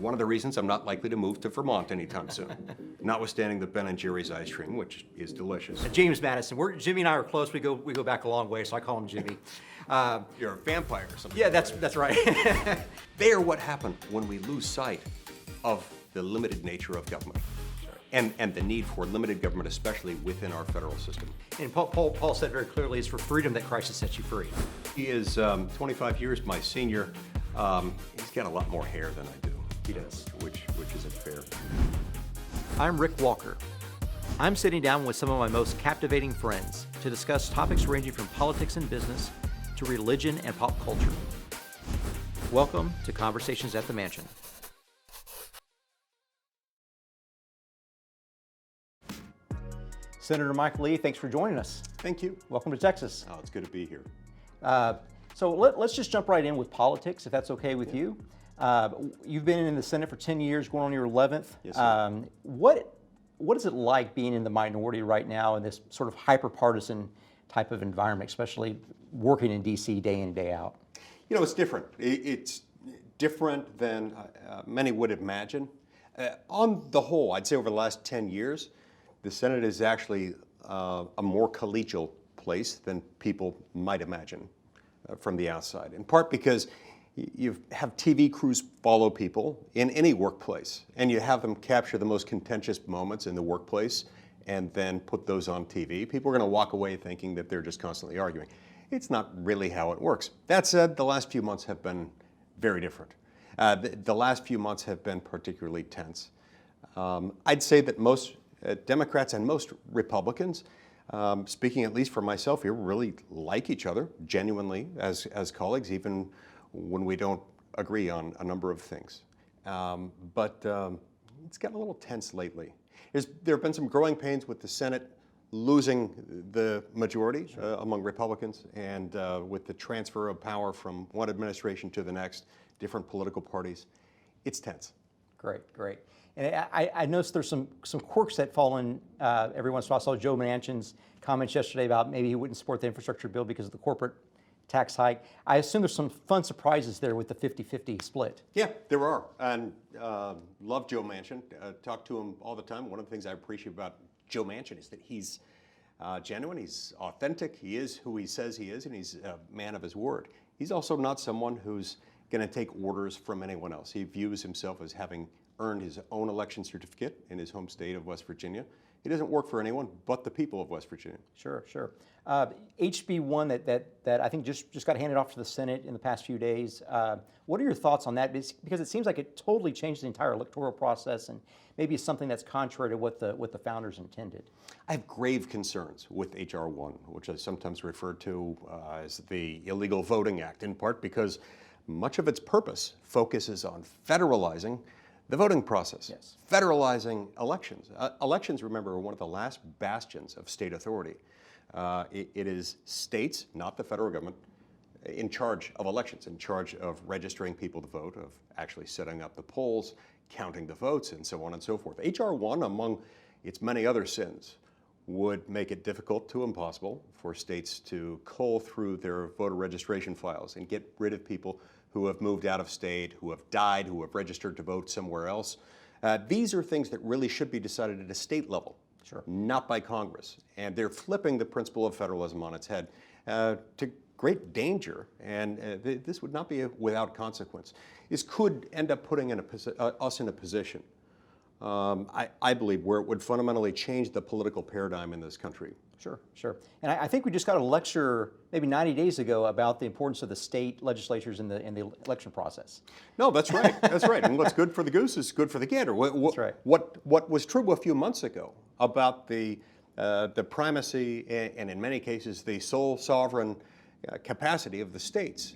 one of the reasons I'm not likely to move to Vermont anytime soon, notwithstanding the Ben & Jerry's ice cream, which is delicious. James Madison, Jimmy and I are close. We go back a long way, so I call him Jimmy. You're a vampire or something. Yeah, that's right. They are what happened when we lose sight of the limited nature of government. And the need for limited government, especially within our federal system. And Paul said very clearly, it's for freedom that Christ has set you free. He is 25 years my senior. He's got a lot more hair than I do. He does. Which isn't fair. I'm Rick Walker. I'm sitting down with some of my most captivating friends to discuss topics ranging from politics and business to religion and pop culture. Welcome to Conversations at the Mansion. Senator Mike Lee, thanks for joining us. Thank you. Welcome to Texas. Oh, it's good to be here. So let's just jump right in with politics, if that's okay with you. You've been in the Senate for 10 years, going on your 11th. Yes, sir. What is it like being in the minority right now in this sort of hyper-partisan type of environment, especially working in D.C. day in, day out? You know, it's different. It's different than many would imagine. On the whole, I'd say over the last 10 years, the Senate is actually a more collegial place than people might imagine from the outside, in part because you have TV crews follow people in any workplace, and you have them capture the most contentious moments in the workplace and then put those on TV. People are going to walk away thinking that they're just constantly arguing. It's not really how it works. That said, the last few months have been very different. The last few months have been particularly tense. I'd say that most Democrats and most Republicans, speaking at least for myself here, really like each other genuinely as colleagues, even when we don't agree on a number of things. But it's gotten a little tense lately. There have been some growing pains with the Senate losing the majority among Republicans, and with the transfer of power from one administration to the next, different political parties. It's tense. Great. And I noticed there's some quirks that fall in every once in a while. I saw Joe Manchin's comments yesterday about maybe he wouldn't support the infrastructure bill because of the corporate tax hike. I assume there's some fun surprises there with the 50-50 split. Yeah, there are. And love Joe Manchin. Talk to him all the time. One of the things I appreciate about Joe Manchin is that he's genuine, he's authentic, he is who he says he is, and he's a man of his word. He's also not someone who's going to take orders from anyone else. He views himself as having earned his own election certificate in his home state of West Virginia. He doesn't work for anyone but the people of West Virginia. Sure. HB 1 that I think just got handed off to the Senate in the past few days. What are your thoughts on that? Because it seems like it totally changed the entire electoral process and maybe it's something that's contrary to what the founders intended. I have grave concerns with H.R. 1, which I sometimes refer to as the Illegal Voting Act, in part because much of its purpose focuses on federalizing the voting process. Yes. Federalizing elections. Elections, remember, are one of the last bastions of state authority. It is states, not the federal government, in charge of elections, in charge of registering people to vote, of actually setting up the polls, counting the votes, and so on and so forth. H.R. 1, among its many other sins, would make it difficult to impossible for states to cull through their voter registration files and get rid of people who have moved out of state, who have died, who have registered to vote somewhere else. These are things that really should be decided at a state level, sure, not by Congress. And they're flipping the principle of federalism on its head to great danger, and this would not be without consequence. This could end up putting us in a position, I believe, where it would fundamentally change the political paradigm in this country. Sure. And I think we just got a lecture maybe 90 days ago about the importance of the state legislatures in the election process. No, that's right. That's right. And what's good for the goose is good for the gander. That's right. What was true a few months ago about the primacy and in many cases the sole sovereign capacity of the states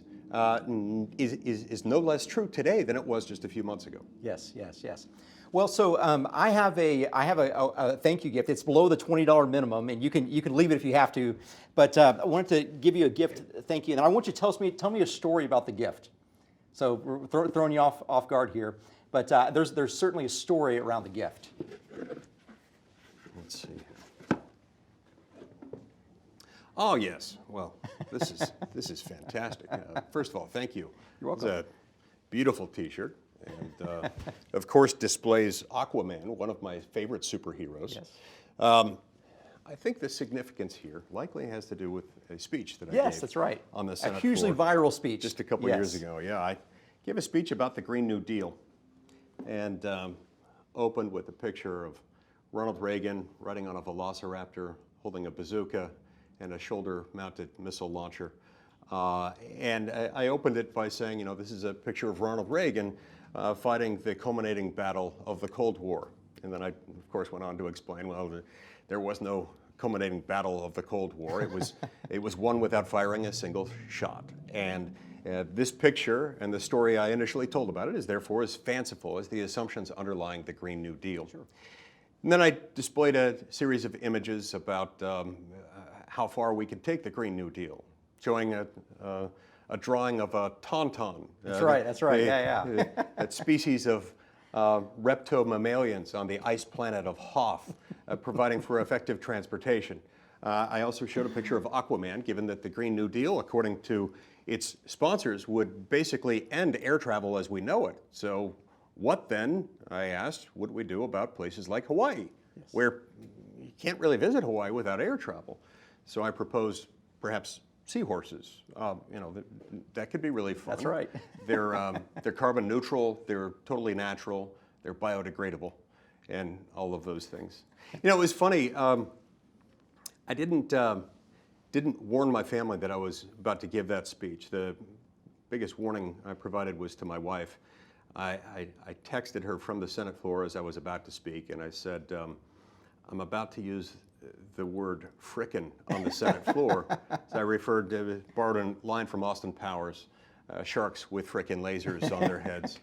is no less true today than it was just a few months ago. Yes. Well, so I have a thank you gift. It's below the $20 minimum, and you can leave it if you have to. But I wanted to give you a gift, thank you, and I want you to tell me a story about the gift. So we're throwing you off guard here, but there's certainly a story around the gift. Let's see. Oh yes. Well, this is fantastic. First of all, thank you. You're welcome. It's a beautiful T-shirt. and of course displays Aquaman, one of my favorite superheroes. Yes. I think the significance here likely has to do with a speech that I Yes, gave that's right. on the Senate A hugely floor viral speech. just a couple Yes. years ago. Yeah, I gave a speech about the Green New Deal, and opened with a picture of Ronald Reagan riding on a velociraptor, holding a bazooka and a shoulder-mounted missile launcher. And I opened it by saying, you know, this is a picture of Ronald Reagan fighting the culminating battle of the Cold War. And then I, of course, went on to explain, well, there was no culminating battle of the Cold War. It was won without firing a single shot. And this picture and the story I initially told about it is therefore as fanciful as the assumptions underlying the Green New Deal. Sure. And then I displayed a series of images about how far we could take the Green New Deal, showing a drawing of a tauntaun. That's right, that's right, yeah. That species of reptomammalians on the ice planet of Hoth, providing for effective transportation. I also showed a picture of Aquaman, given that the Green New Deal, according to its sponsors, would basically end air travel as we know it. So what then, I asked, would we do about places like Hawaii, where you can't really visit Hawaii without air travel? So I proposed perhaps seahorses. You know, that could be really fun. That's right. They're carbon neutral, they're totally natural, they're biodegradable, and all of those things. You know, it was funny. I didn't warn my family that I was about to give that speech. The biggest warning I provided was to my wife. I texted her from the Senate floor as I was about to speak, and I said, I'm about to use the word frickin' on the Senate floor. So I borrowed a line from Austin Powers, sharks with frickin' lasers on their heads.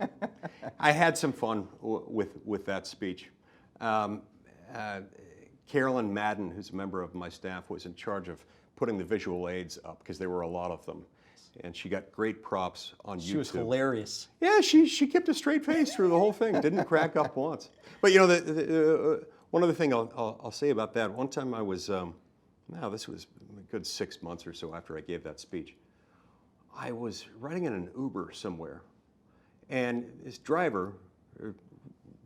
I had some fun with that speech. Carolyn Madden, who's a member of my staff, was in charge of putting the visual aids up because there were a lot of them. And she got great props on YouTube. She was hilarious. Yeah, she kept a straight face through the whole thing, didn't crack up once. But you know, one other thing I'll say about that, one time I was, this was a good 6 months or so after I gave that speech, I was riding in an Uber somewhere, and this driver, a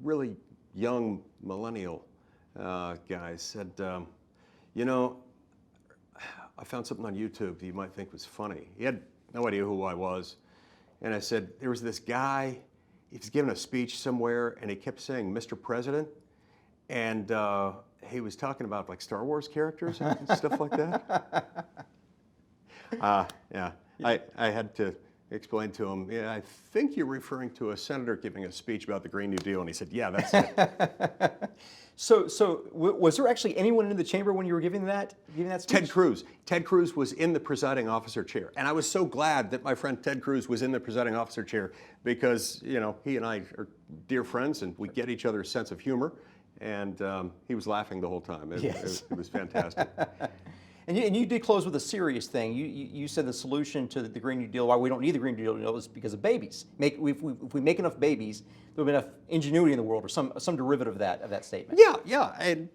really young millennial guy, said, you know, I found something on YouTube that you might think was funny. He had no idea who I was. And I said, there was this guy, he was giving a speech somewhere, and he kept saying, Mr. President. And he was talking about like Star Wars characters and stuff like that. Yeah, I had to explain to him, yeah, I think you're referring to a senator giving a speech about the Green New Deal. And he said, yeah, that's it. So was there actually anyone in the chamber when you were giving that speech? Ted Cruz. Ted Cruz was in the presiding officer chair. And I was so glad that my friend Ted Cruz was in the presiding officer chair because, you know, he and I are dear friends and we get each other's sense of humor. And he was laughing the whole time. It was fantastic. And you did close with a serious thing. You said the solution to the Green New Deal, why we don't need the Green New Deal, is because of babies. If we make enough babies, there'll be enough ingenuity in the world, or some derivative of that statement. Yeah. And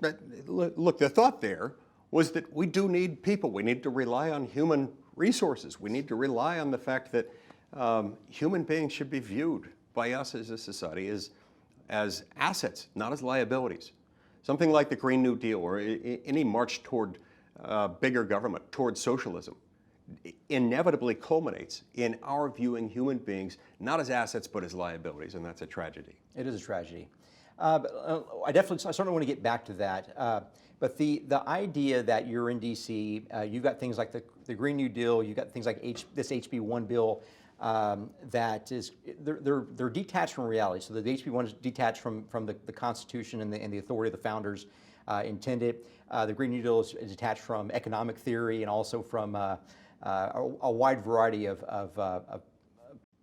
look, the thought there was that we do need people. We need to rely on human resources. We need to rely on the fact that human beings should be viewed by us as a society as assets, not as liabilities. Something like the Green New Deal or any march toward bigger government, toward socialism, inevitably culminates in our viewing human beings not as assets but as liabilities, and that's a tragedy. It is a tragedy. I certainly want to get back to that. But the idea that you're in D.C., you've got things like the Green New Deal, you've got things like this HB1 bill that is they're detached from reality. So the HB1 is detached from the Constitution and the authority of the founders intended. The Green New Deal is detached from economic theory and also from a wide variety of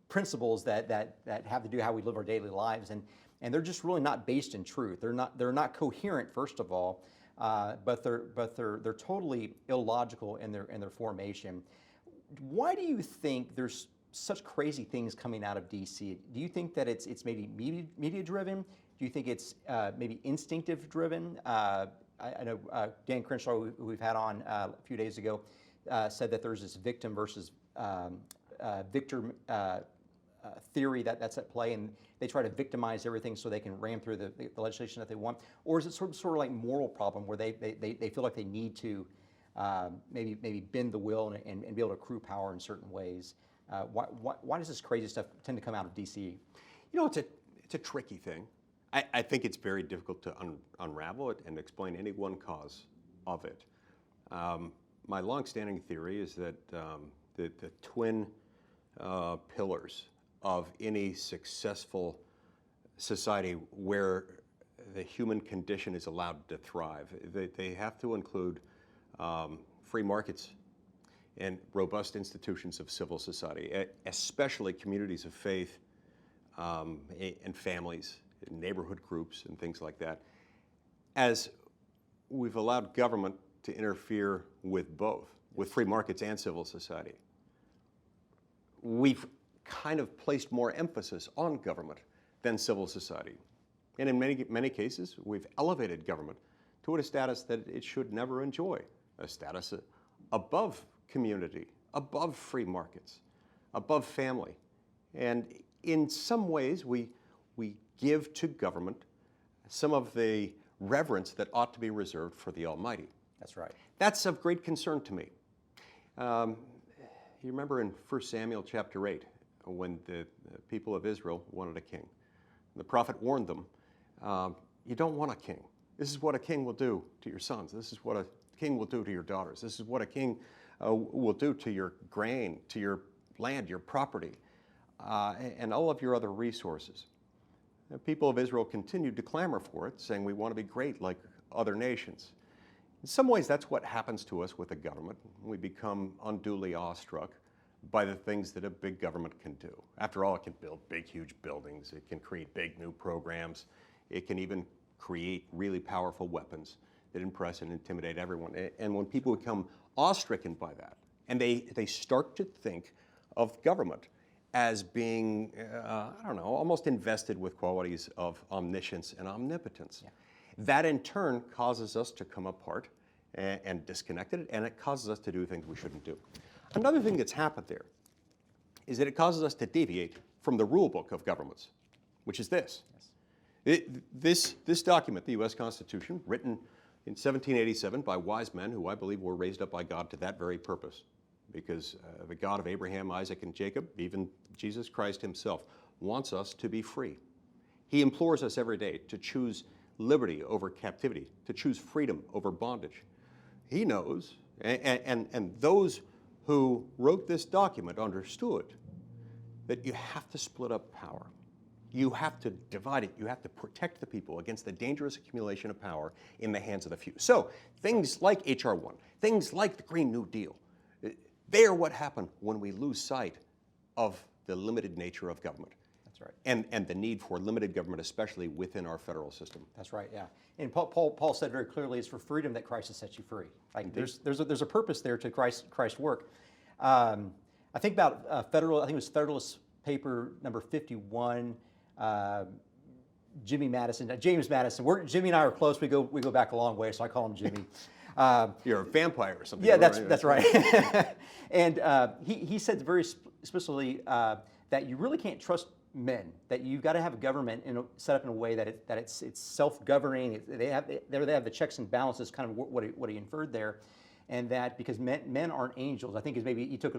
principles that have to do how we live our daily lives, and they're just really not based in truth. They're not coherent, first of all, but they're totally illogical in their formation. Why do you think there's such crazy things coming out of D.C.? Do you think that it's maybe media driven? Do you think it's maybe instinctive driven? I know Dan Crenshaw, who we've had on a few days ago, said that there's this victim versus victor theory that's at play, and they try to victimize everything so they can ram through the legislation that they want? Or is it sort of like moral problem where they feel like they need to maybe bend the will and be able to accrue power in certain ways? Why does this crazy stuff tend to come out of D.C.? You know, it's a tricky thing. I think it's very difficult to unravel it and explain any one cause of it. My longstanding theory is that the twin pillars of any successful society where the human condition is allowed to thrive, they have to include free markets and robust institutions of civil society, especially communities of faith and families, and neighborhood groups, and things like that. As we've allowed government to interfere with both, with free markets and civil society, we've kind of placed more emphasis on government than civil society. And in many cases, we've elevated government to a status that it should never enjoy, a status above community, above free markets, above family. And in some ways, we give to government some of the reverence that ought to be reserved for the Almighty. That's right. That's of great concern to me. You remember in 1 Samuel chapter 8, when the people of Israel wanted a king. The prophet warned them, you don't want a king. This is what a king will do to your sons. This is what a king will do to your daughters. This is what a king will do to your grain, to your land, your property, and all of your other resources. The people of Israel continued to clamor for it, saying we want to be great like other nations. In some ways, that's what happens to us with a government. We become unduly awestruck by the things that a big government can do. After all, it can build big, huge buildings. It can create big new programs. It can even create really powerful weapons that impress and intimidate everyone. And when people become awestricken by that, and they start to think of government as being, almost invested with qualities of omniscience and omnipotence. Yeah. That in turn causes us to come apart and disconnected, and it causes us to do things we shouldn't do. Another thing that's happened there is that it causes us to deviate from the rule book of governments, which is this. Yes. This document, the U.S. Constitution, written in 1787 by wise men who I believe were raised up by God to that very purpose, because the God of Abraham, Isaac, and Jacob, even Jesus Christ himself, wants us to be free. He implores us every day to choose liberty over captivity, to choose freedom over bondage. He knows, and those who wrote this document understood that you have to split up power. You have to divide it. You have to protect the people against the dangerous accumulation of power in the hands of the few. So things like H.R. 1, things like the Green New Deal, they are what happen when we lose sight of the limited nature of government. That's right. And the need for limited government, especially within our federal system. That's right, yeah. And Paul said very clearly, it's for freedom that Christ has set you free. Like there's a purpose there to Christ's work. I think about I think it was Federalist paper number 51, James Madison. Jimmy and I are close. We go back a long way, so I call him Jimmy. You're a vampire or something. Yeah, that's right. And he said very explicitly that you really can't trust men. That you've got to have a government set up in a way that it's self-governing. They have the checks and balances, kind of what he inferred there, and that because men aren't angels. I think maybe he took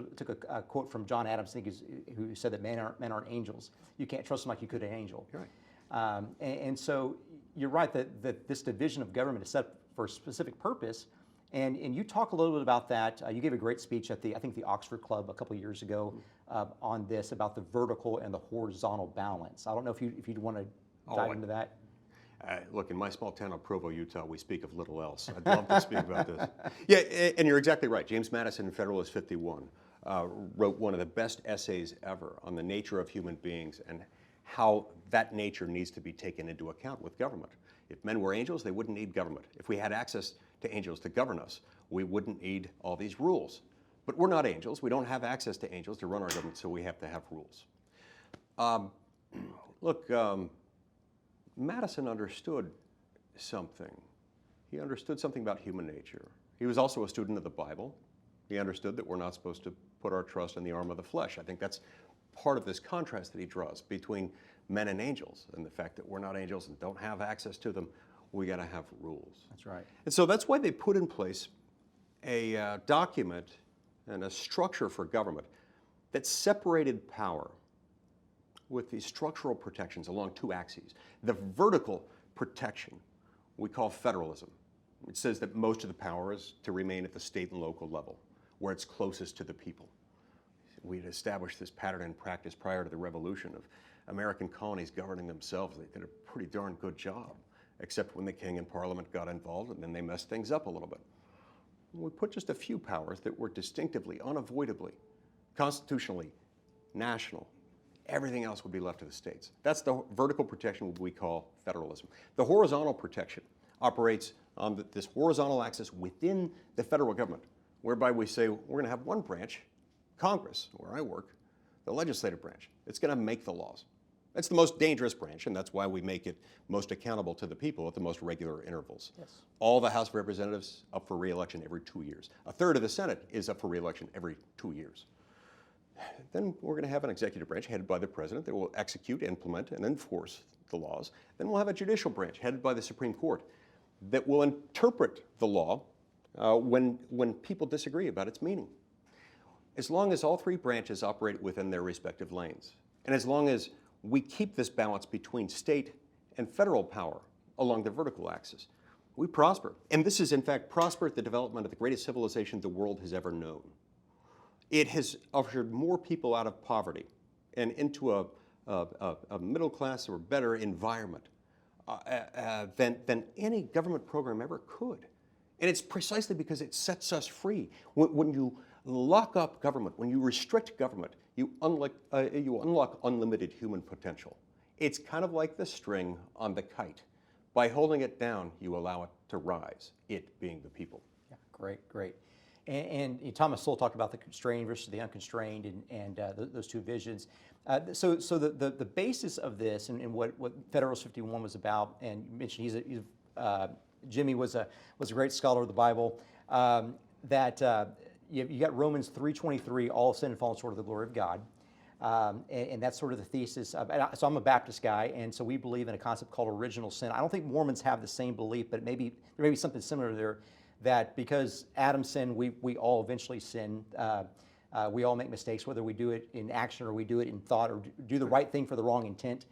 a quote from John Adams, I think, who said that men aren't angels. You can't trust them like you could an angel. Right. And so you're right that this division of government is set up for a specific purpose, and you talk a little bit about that. You gave a great speech at the Oxford Club a couple of years ago on this, about the vertical and the horizontal balance. I don't know if you'd want to dive into that. Look, in my small town of Provo, Utah, we speak of little else. I'd love to speak about this. Yeah, and you're exactly right. James Madison in Federalist 51 wrote one of the best essays ever on the nature of human beings and how that nature needs to be taken into account with government. If men were angels, they wouldn't need government. If we had access to angels to govern us, we wouldn't need all these rules. But we're not angels. We don't have access to angels to run our government, so we have to have rules. Madison understood something. He understood something about human nature. He was also a student of the Bible. He understood that we're not supposed to put our trust in the arm of the flesh. I think that's part of this contrast that he draws between men and angels, and the fact that we're not angels and don't have access to them. We got to have rules. That's right. And so that's why they put in place a document and a structure for government that separated power with these structural protections along two axes. The vertical protection we call federalism. It says that most of the power is to remain at the state and local level, where it's closest to the people. We'd established this pattern in practice prior to the revolution of American colonies governing themselves. They did a pretty darn good job, except when the king and parliament got involved, and then they messed things up a little bit. We put just a few powers that were distinctively, unavoidably, constitutionally, national. Everything else would be left to the states. That's the vertical protection we call federalism. The horizontal protection operates on this horizontal axis within the federal government, whereby we say we're going to have one branch, Congress, where I work, the legislative branch. It's going to make the laws. It's the most dangerous branch, and that's why we make it most accountable to the people at the most regular intervals. Yes. All the House of Representatives up for re-election every 2 years. A third of the Senate is up for re-election every 2 years. Then we're going to have an executive branch headed by the president that will execute, implement, and enforce the laws. Then we'll have a judicial branch headed by the Supreme Court that will interpret the law when people disagree about its meaning. As long as all three branches operate within their respective lanes, and as long as we keep this balance between state and federal power along the vertical axis, we prosper. And this has in fact prospered the development of the greatest civilization the world has ever known. It has ushered more people out of poverty and into a middle class or better environment than any government program ever could. And it's precisely because it sets us free. When you lock up government, when you restrict government, you unlock unlimited human potential. It's kind of like the string on the kite. By holding it down, you allow it to rise, it being the people. Yeah, great, great. And Thomas Sowell talked about the constrained versus the unconstrained and those two visions. So the basis of this and what Federalist 51 was about, and you mentioned Jimmy was a great scholar of the Bible, you got Romans 3:23, all sin and fallen short of the glory of God. And that's sort of the thesis. So I'm a Baptist guy, and so we believe in a concept called original sin. I don't think Mormons have the same belief, but there may be something similar there, that because Adam sinned, we all eventually sin. We all make mistakes, whether we do it in action or we do it in thought or do the right thing for the wrong intent.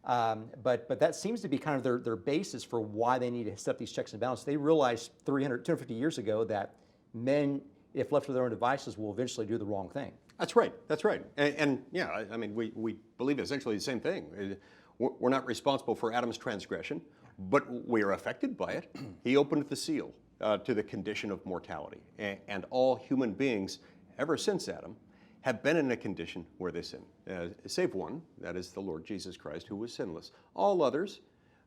But that seems to be kind of their basis for why they need to set up these checks and balances. They realized 250 years ago that men, if left to their own devices, will eventually do the wrong thing. That's right. That's right. And yeah, I mean, we believe essentially the same thing. We're not responsible for Adam's transgression, but we are affected by it. He opened the seal to the condition of mortality. And all human beings, ever since Adam, have been in a condition where they sin, save one, that is the Lord Jesus Christ, who was sinless. All others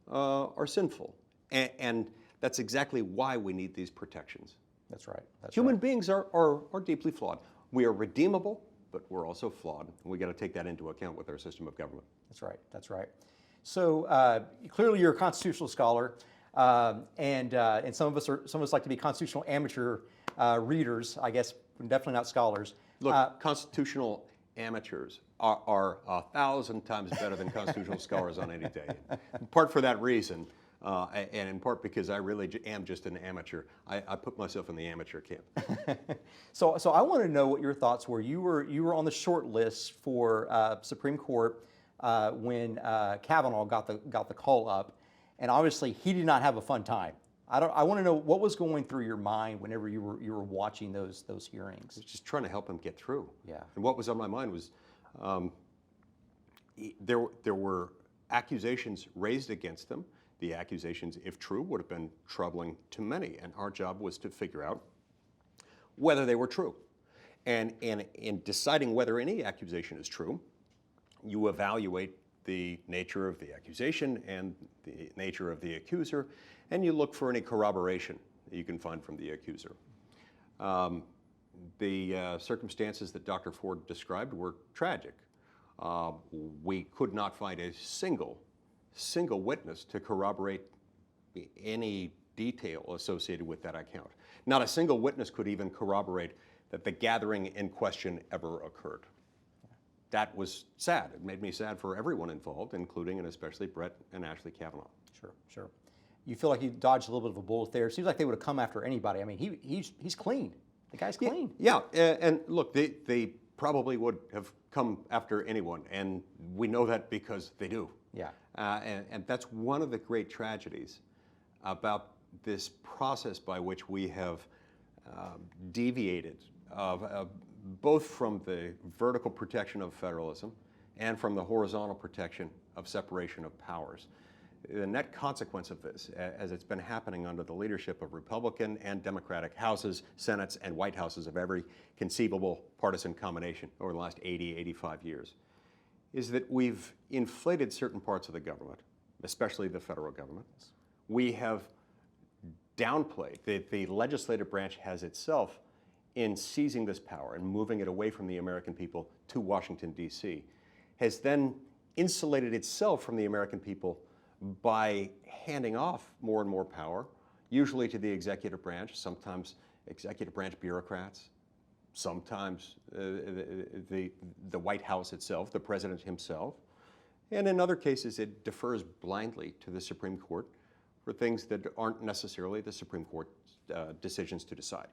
are sinful. And that's exactly why we need these protections. That's right. Human beings are deeply flawed. We are redeemable, but we're also flawed. We got to take that into account with our system of government. That's right. That's right. So clearly, you're a constitutional scholar, and some of us like to be constitutional amateur readers. I guess definitely not scholars. Look, constitutional amateurs are 1,000 times better than constitutional scholars on any day. In part for that reason. And in part because I really am just an amateur. I put myself in the amateur camp. So I want to know what your thoughts were. You were on the short list for Supreme Court when Cavanaugh got the call up, and obviously he did not have a fun time. I want to know what was going through your mind whenever you were watching those hearings. I was just trying to help him get through. Yeah. And what was on my mind was there were accusations raised against him. The accusations, if true, would have been troubling to many, and our job was to figure out whether they were true. And in deciding whether any accusation is true, you evaluate the nature of the accusation and the nature of the accuser, and you look for any corroboration that you can find from the accuser. The circumstances that Dr. Ford described were tragic. We could not find a single witness to corroborate any detail associated with that account. Not a single witness could even corroborate that the gathering in question ever occurred. that was sad. It made me sad for everyone involved, including and especially Brett and Ashley Cavanaugh. Sure, sure. You feel like you dodged a little bit of a bullet there. It seems like they would have come after anybody. I mean, he's clean. The guy's clean. Yeah, and look, they probably would have come after anyone, and we know that because they do. Yeah. And that's one of the great tragedies about this process by which we have deviated both from the vertical protection of federalism and from the horizontal protection of separation of powers. The net consequence of this, as it's been happening under the leadership of Republican and Democratic Houses, Senates, and White Houses of every conceivable partisan combination over the last 80, 85 years, is that we've inflated certain parts of the government, especially the federal government. We have downplayed, the legislative branch has itself, in seizing this power and moving it away from the American people to Washington, D.C., has then insulated itself from the American people by handing off more and more power, usually to the executive branch, sometimes executive branch bureaucrats, sometimes the White House itself, the president himself, and in other cases it defers blindly to the Supreme Court for things that aren't necessarily the Supreme Court's decisions to decide.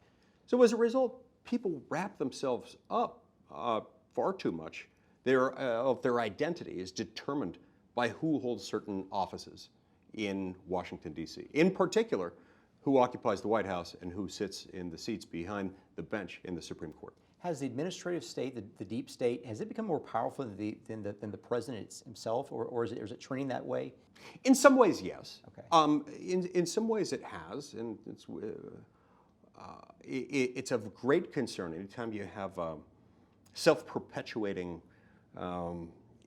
So as a result, people wrap themselves up far too much. Their identity is determined by who holds certain offices in Washington, D.C. In particular, who occupies the White House and who sits in the seats behind the bench in the Supreme Court. Has the administrative state, the deep state, has it become more powerful than the president himself, or is it trending that way? In some ways, yes. Okay. In some ways, it has, and it's of great concern anytime you have self-perpetuating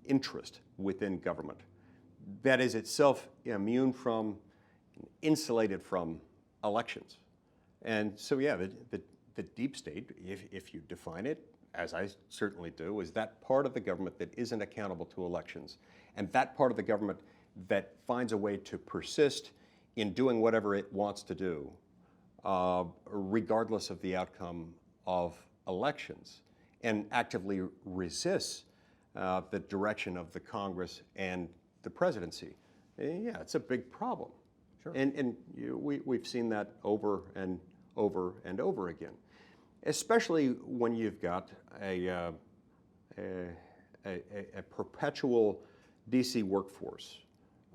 interest within government that is itself immune from, insulated from elections. And so, yeah, the deep state, if you define it, as I certainly do, is that part of the government that isn't accountable to elections, and that part of the government that finds a way to persist in doing whatever it wants to do, regardless of the outcome of elections, and actively resists the direction of the Congress and the presidency. Yeah, it's a big problem. Sure. And we've seen that over and over and over again, especially when you've got a perpetual DC workforce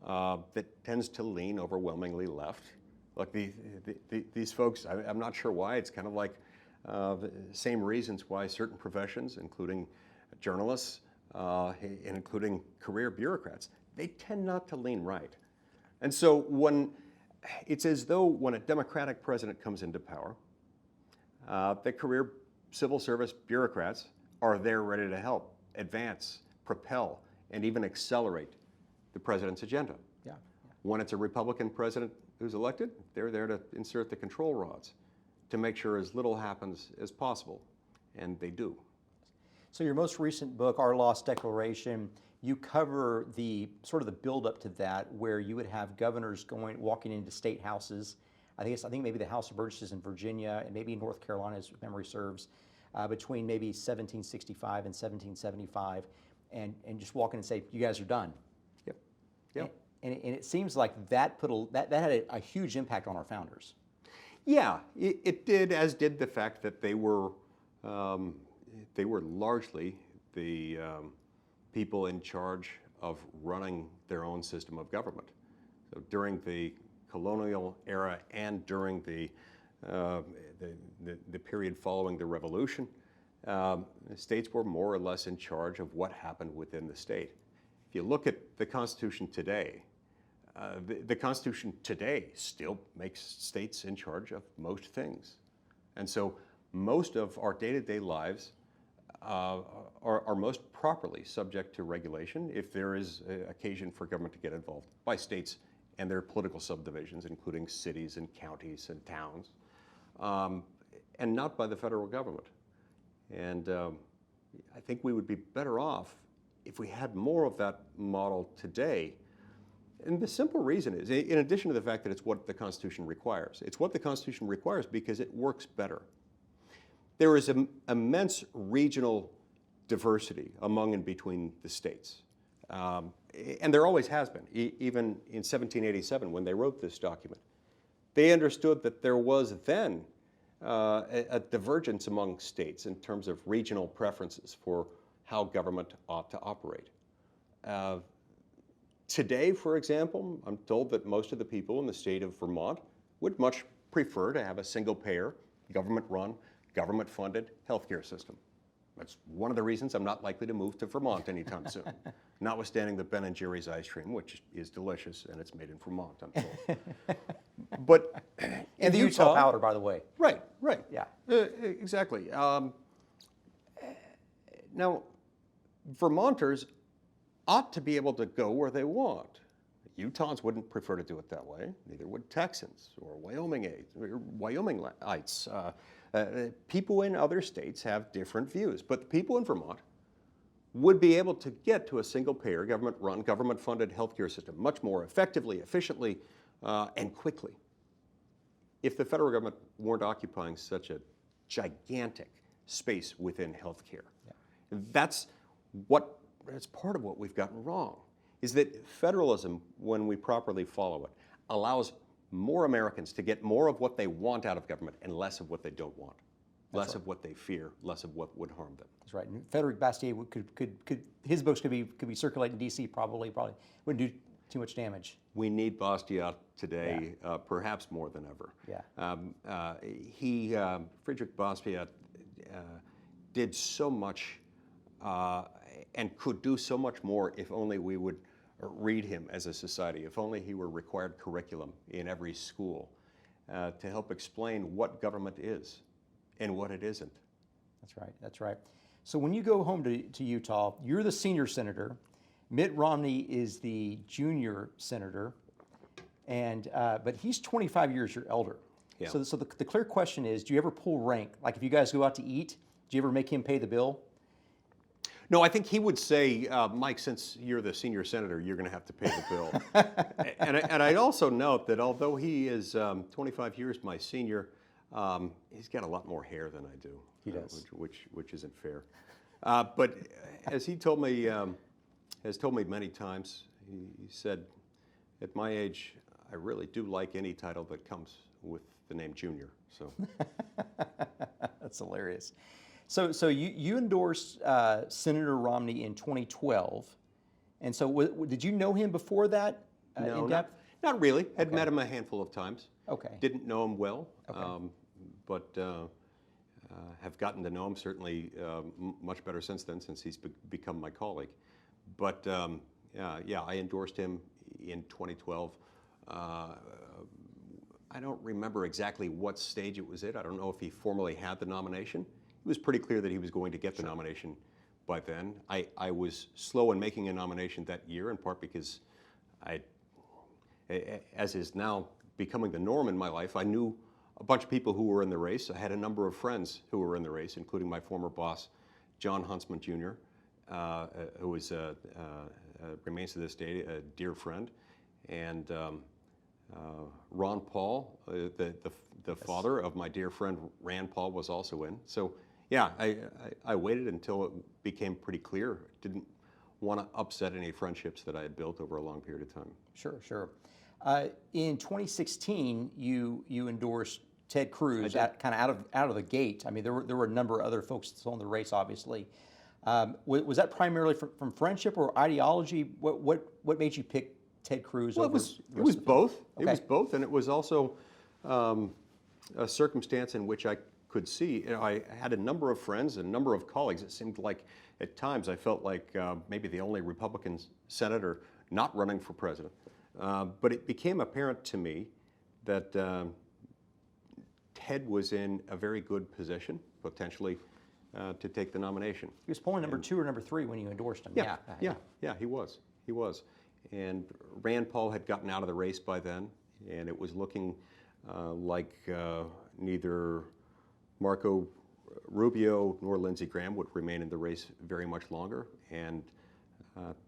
that tends to lean overwhelmingly left. Look, these folks, I'm not sure why, it's kind of like the same reasons why certain professions, including journalists, and including career bureaucrats, they tend not to lean right. And so it's as though when a Democratic president comes into power, the career civil service bureaucrats are there ready to help, advance, propel, and even accelerate the president's agenda. Yeah. When it's a Republican president who's elected, they're there to insert the control rods to make sure as little happens as possible, and they do. So your most recent book, Our Lost Declaration, you cover the sort of the build-up to that, where you would have governors walking into state houses. I think maybe the House of Burgesses in Virginia and maybe North Carolina, as memory serves, between maybe 1765 and 1775, and just walk in and say, "You guys are done." Yep. Yep. And it seems like that had a huge impact on our founders. Yeah, it did, as did the fact that they were largely the people in charge of running their own system of government. So during the colonial era and during the period following the Revolution, the states were more or less in charge of what happened within the state. If you look at the Constitution today, the Constitution today still makes states in charge of most things. And so most of our day-to-day lives are most properly subject to regulation if there is occasion for government to get involved by states and their political subdivisions, including cities and counties and towns, and not by the federal government. And I think we would be better off if we had more of that model today. And the simple reason is, in addition to the fact that it's what the Constitution requires, it's what the Constitution requires because it works better. There is immense regional diversity among and between the states. And there always has been, even in 1787 when they wrote this document. They understood that there was then a divergence among states in terms of regional preferences for how government ought to operate. Today, for example, I'm told that most of the people in the state of Vermont would much prefer to have a single-payer, government-run, government-funded healthcare system. That's one of the reasons I'm not likely to move to Vermont anytime soon, notwithstanding the Ben & Jerry's ice cream, which is delicious, and it's made in Vermont, I'm told. But And the Utah powder, by the way. Right, right. Yeah. Exactly. Now, Vermonters ought to be able to go where they want. Utahns wouldn't prefer to do it that way. Neither would Texans or Wyomingites. People in other states have different views, but the people in Vermont would be able to get to a single-payer, government-run, government-funded healthcare system much more effectively, efficiently, and quickly if the federal government weren't occupying such a gigantic space within healthcare. Yeah. That's part of what we've gotten wrong, is that federalism, when we properly follow it, allows more Americans to get more of what they want out of government and less of what they don't want, less of what they fear, less of what would harm them. That's right. And Frederick Bastiat could his books could be circulated in D.C. Probably wouldn't do too much damage. We need Bastiat today, perhaps more than ever. Yeah. Friedrich Bastiat, did so much and could do so much more if only we would read him as a society, if only he were required curriculum in every school to help explain what government is and what it isn't. That's right, that's right. So when you go home to Utah, you're the senior senator, Mitt Romney is the junior senator, and but he's 25 years your elder. Yeah. So the clear question is, do you ever pull rank? Like if you guys go out to eat, do you ever make him pay the bill? No, I think he would say, Mike, since you're the senior senator, you're going to have to pay the bill. and I'd also note that although he is 25 years my senior, he's got a lot more hair than I do. He does. Which isn't fair. But as he told me, has told me many times, he said, at my age, I really do like any title that comes with the name Junior. So That's hilarious. So you endorsed Senator Romney in 2012, and so did you know him before that? no, in depth? not really. Had met him a handful of times. Okay. Didn't know him well, Okay. but have gotten to know him certainly much better since then, since he's become my colleague. But yeah, I endorsed him in 2012. I don't remember exactly what stage it was at. I don't know if he formally had the nomination. It was pretty clear that he was going to get the nomination by then. I was slow in making a nomination that year, in part because as is now becoming the norm in my life, I knew a bunch of people who were in the race. I had a number of friends who were in the race, including my former boss, Jon Huntsman Jr., who is, remains to this day a dear friend, and Ron Paul, the father of my dear friend Rand Paul, was also in. So yeah, I waited until it became pretty clear. Didn't want to upset any friendships that I had built over a long period of time. Sure, sure. In 2016, you endorsed Ted Cruz, kind of out of the gate. I mean, there were a number of other folks still in the race, obviously. Was that primarily from friendship or ideology? What made you pick Ted Cruz? Well, it was both. Okay. It was both, and it was also a circumstance in which I could see. I had a number of friends, a number of colleagues. It seemed like at times I felt like maybe the only Republican senator not running for president. But it became apparent to me that Ted was in a very good position, potentially, to take the nomination. He was polling number 2 or number 3 when you endorsed him. Yeah, he was. And Rand Paul had gotten out of the race by then, and it was looking like neither Marco Rubio nor Lindsey Graham would remain in the race very much longer. And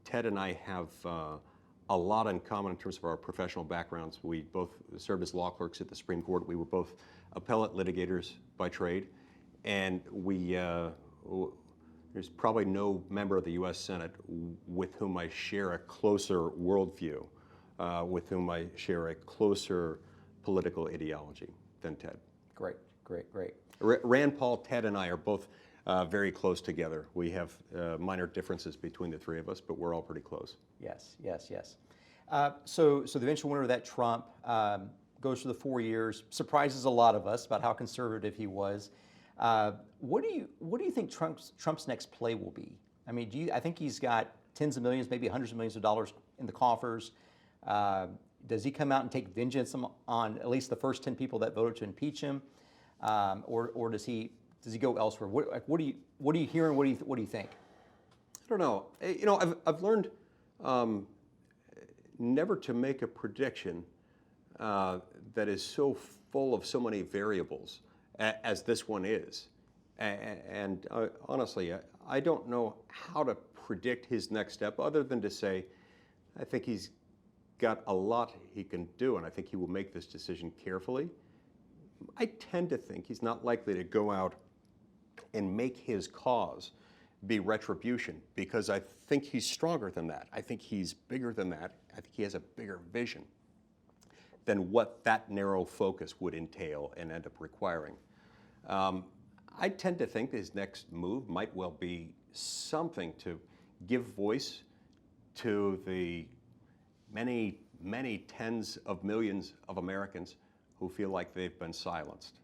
Ted and I have a lot in common in terms of our professional backgrounds. We both served as law clerks at the Supreme Court. We were both appellate litigators by trade, and there's There's probably no member of the U.S. Senate with whom I share a closer worldview, with whom I share a closer political ideology than Ted. Great, great, great. Rand Paul, Ted, and I are both very close together. We have minor differences between the three of us, but we're all pretty close. Yes, yes, yes. So the eventual winner of that, Trump, goes for the 4 years, surprises a lot of us about how conservative he was. What do you think Trump's next play will be? I mean, I think he's got tens of millions, maybe hundreds of millions of dollars in the coffers. Does he come out and take vengeance on at least the first 10 people that voted to impeach him, or does he go elsewhere? What are you hearing? What do you think? I don't know. You know, I've learned never to make a prediction that is so full of so many variables as this one is. And honestly, I don't know how to predict his next step other than to say, I think he's got a lot he can do, and I think he will make this decision carefully. I tend to think he's not likely to go out and make his cause be retribution, because I think he's stronger than that. I think he's bigger than that. I think he has a bigger vision than what that narrow focus would entail and end up requiring. I tend to think that his next move might well be something to give voice to the many, many tens of millions of Americans who feel like they've been silenced,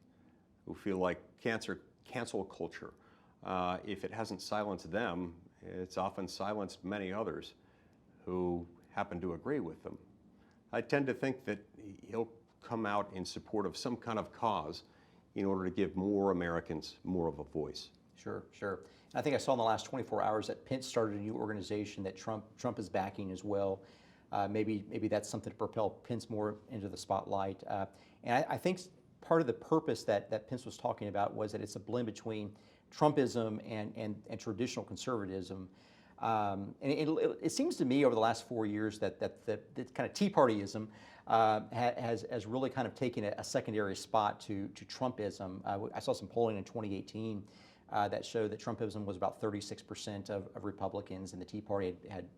who feel like cancel culture, if it hasn't silenced them, it's often silenced many others who happen to agree with them. I tend to think that he'll come out in support of some kind of cause in order to give more Americans more of a voice. Sure, sure. And I think I saw in the last 24 hours that Pence started a new organization that Trump is backing as well. Maybe that's something to propel Pence more into the spotlight. And I think part of the purpose that Pence was talking about was that it's a blend between Trumpism and traditional conservatism. And it seems to me over the last 4 years that kind of Tea Partyism has really kind of taken a secondary spot to Trumpism. I saw some polling in 2018 that showed that Trumpism was about 36% of Republicans, and the Tea Party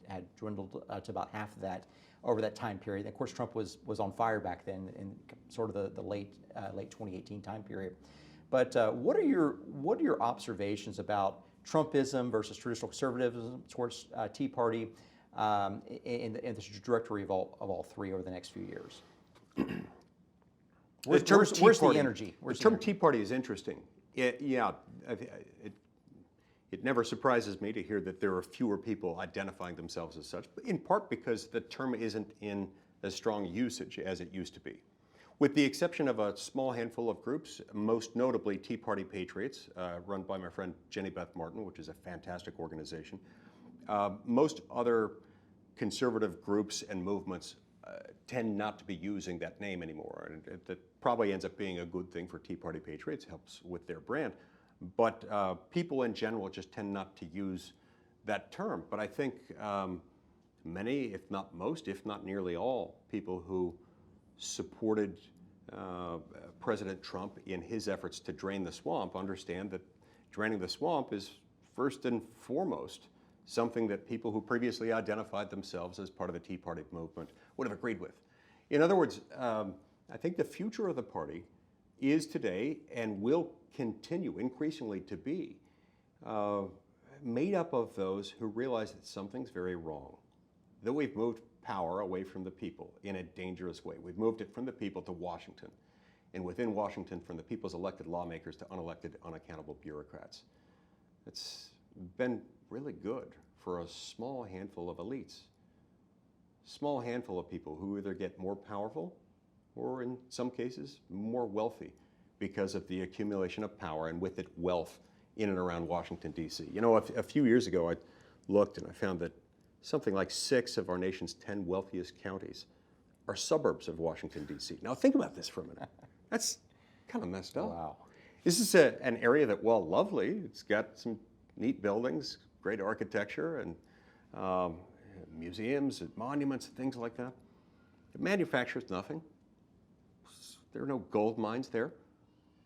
had dwindled to about half of that over that time period. And of course, Trump was on fire back then in sort of the late 2018 time period. But what are your observations about Trumpism versus traditional conservatism towards Tea Party in the trajectory of all three over the next few years? Where's the energy? The term Tea Party is interesting. It never surprises me to hear that there are fewer people identifying themselves as such, in part because the term isn't in as strong usage as it used to be. With the exception of a small handful of groups, most notably Tea Party Patriots, run by my friend Jenny Beth Martin, which is a fantastic organization, most other conservative groups and movements tend not to be using that name anymore. And that probably ends up being a good thing for Tea Party Patriots, helps with their brand. But people in general just tend not to use that term. But I think many, if not most, if not nearly all, people who supported President Trump in his efforts to drain the swamp understand that draining the swamp is first and foremost something that people who previously identified themselves as part of the Tea Party movement would have agreed with. In other words, I think the future of the party is today and will continue increasingly to be made up of those who realize that something's very wrong, that we've moved power away from the people in a dangerous way. We've moved it from the people to Washington, and within Washington from the people's elected lawmakers to unelected, unaccountable bureaucrats. It's been really good for a small handful of elites, small handful of people who either get more powerful or in some cases more wealthy because of the accumulation of power and with it wealth in and around Washington, D.C. You know, a few years ago I looked and I found that something like 6 of our nation's 10 wealthiest counties are suburbs of Washington, D.C. Now think about this for a minute. That's kind of messed up. Wow. This is an area that, while lovely, it's got some neat buildings, great architecture, and museums and monuments and things like that. It manufactures nothing. There are no gold mines there.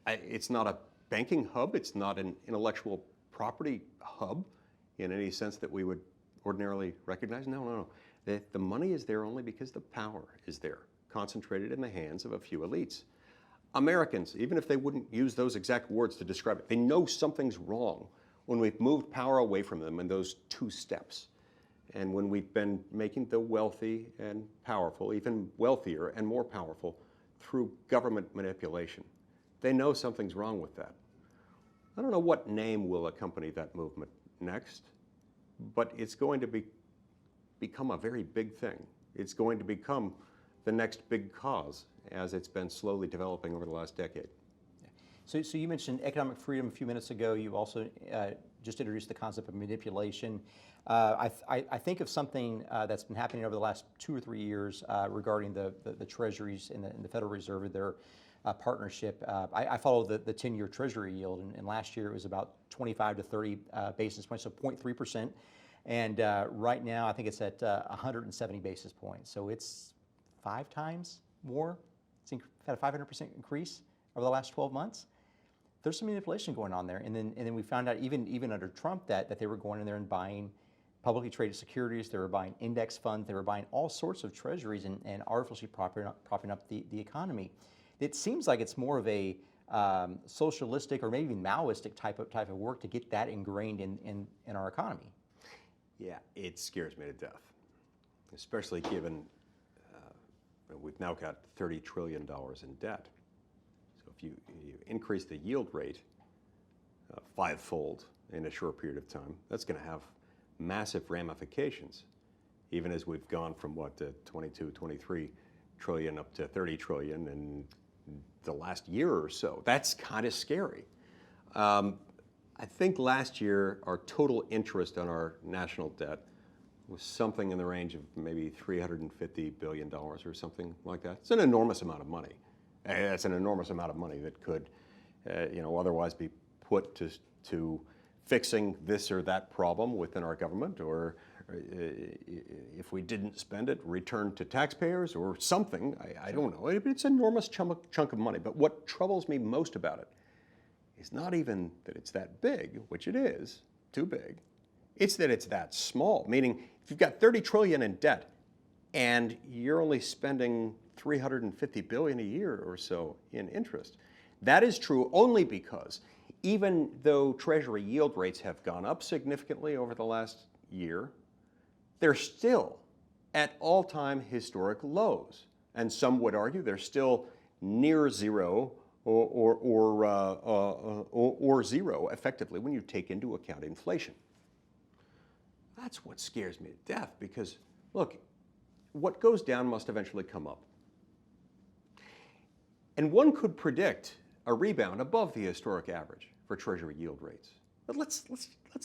It's not a banking hub. It's not an intellectual property hub. in any sense that we would ordinarily recognize? No, no, no. The money is there only because the power is there, concentrated in the hands of a few elites. Americans, even if they wouldn't use those exact words to describe it, they know something's wrong when we've moved power away from them in those two steps. And when we've been making the wealthy and powerful even wealthier and more powerful through government manipulation. They know something's wrong with that. I don't know what name will accompany that movement next, but it's going to become a very big thing. It's going to become the next big cause as it's been slowly developing over the last decade. So you mentioned economic freedom a few minutes ago. You also just introduced the concept of manipulation. I think of something that's been happening over the last 2 or 3 years regarding the treasuries and the Federal Reserve and their partnership. I follow the 10-year Treasury yield, and last year it was about 25 to 30 basis points, so 0.3%. And right now I think it's at 170 basis points. So it's 5 times more. It's had a 500% increase over the last 12 months. There's some manipulation going on there. And then we found out even under Trump that they were going in there and buying publicly traded securities, they were buying index funds, they were buying all sorts of treasuries and artificially propping up the economy. It seems like it's more of a socialistic or maybe even Maoistic type of work to get that ingrained in our economy. Yeah, it scares me to death, especially given we've now got $30 trillion in debt. So if you increase the yield rate 5-fold in a short period of time, that's going to have massive ramifications, even as we've gone from what, 22, 23 trillion up to 30 trillion in the last year or so. That's kind of scary. I think last year our total interest on our national debt was something in the range of maybe $350 billion or something like that. It's an enormous amount of money. That's an enormous amount of money that could, otherwise be put to fixing this or that problem within our government, or if we didn't spend it, returned to taxpayers or something. I don't know. It's an enormous chunk of money. But what troubles me most about it is not even that it's that big, which it is, too big. It's that it's that small, meaning if you've got 30 trillion in debt and you're only spending 350 billion a year or so in interest. That is true only because even though Treasury yield rates have gone up significantly over the last year, they're still at all-time historic lows. And some would argue they're still near zero or zero effectively when you take into account inflation. That's what scares me to death because, look, what goes down must eventually come up. And one could predict a rebound above the historic average for Treasury yield rates. But let's